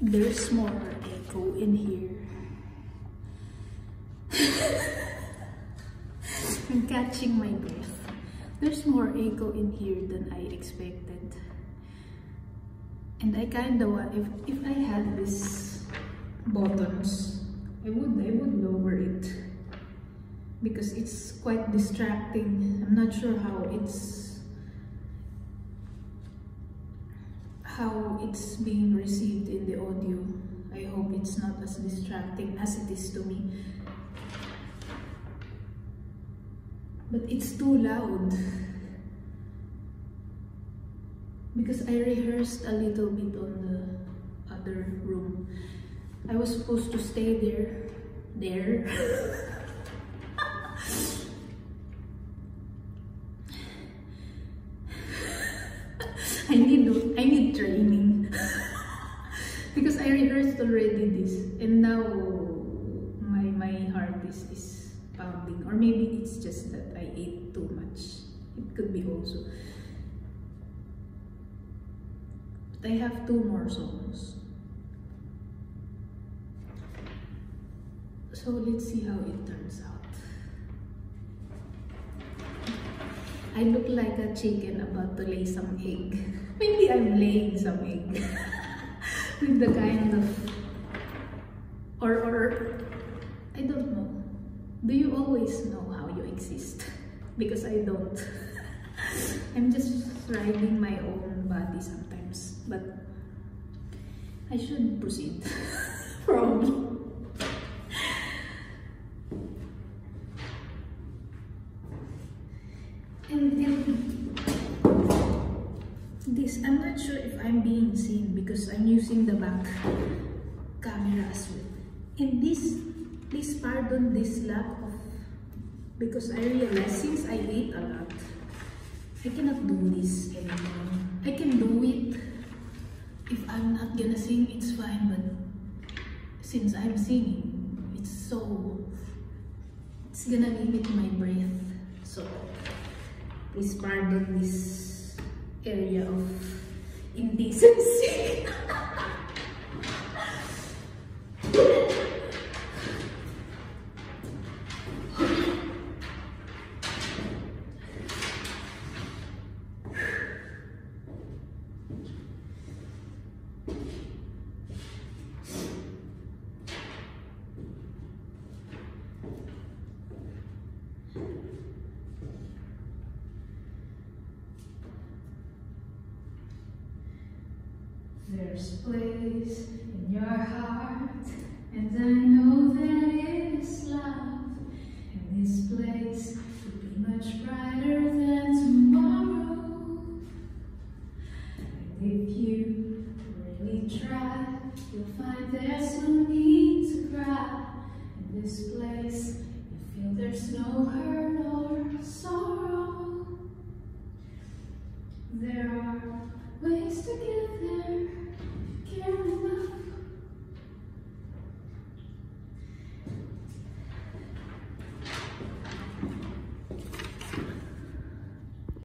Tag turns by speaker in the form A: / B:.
A: There's more echo in here. I'm catching my breath. There's more echo in here than I expected. And I kinda want, if I had these buttons, I would lower it because it's quite distracting. I'm not sure how it's being received in the audio. I hope it's not as distracting as it is to me. But it's too loud because I rehearsed a little bit on the other room. I was supposed to stay there. I need training because I rehearsed already this, and now my heart is pounding, or maybe it's just that I ate too much. It could be also. But I have 2 more songs, so let's see how it turns out. I look like a chicken about to lay some egg. Maybe I'm laying some egg with the kind of, or I don't know. Do you always know how you exist? Because I don't. I'm just riding my own body sometimes, but I should proceed. Probably. And this, I'm not sure if I'm being seen because I'm using the back camera as well. And this, please pardon this lack of, because I realized since I ate a lot, I cannot do this anymore. I can do it if I'm not gonna sing, it's fine, but since I'm singing, it's gonna limit my breath. So please pardon this area of indecency. There's place in your heart, and I know that it is love. And this place will be much brighter than tomorrow. And if you really try, you'll find there's no need to cry. In this place, you feel there's no hurt or sorrow. There are ways to get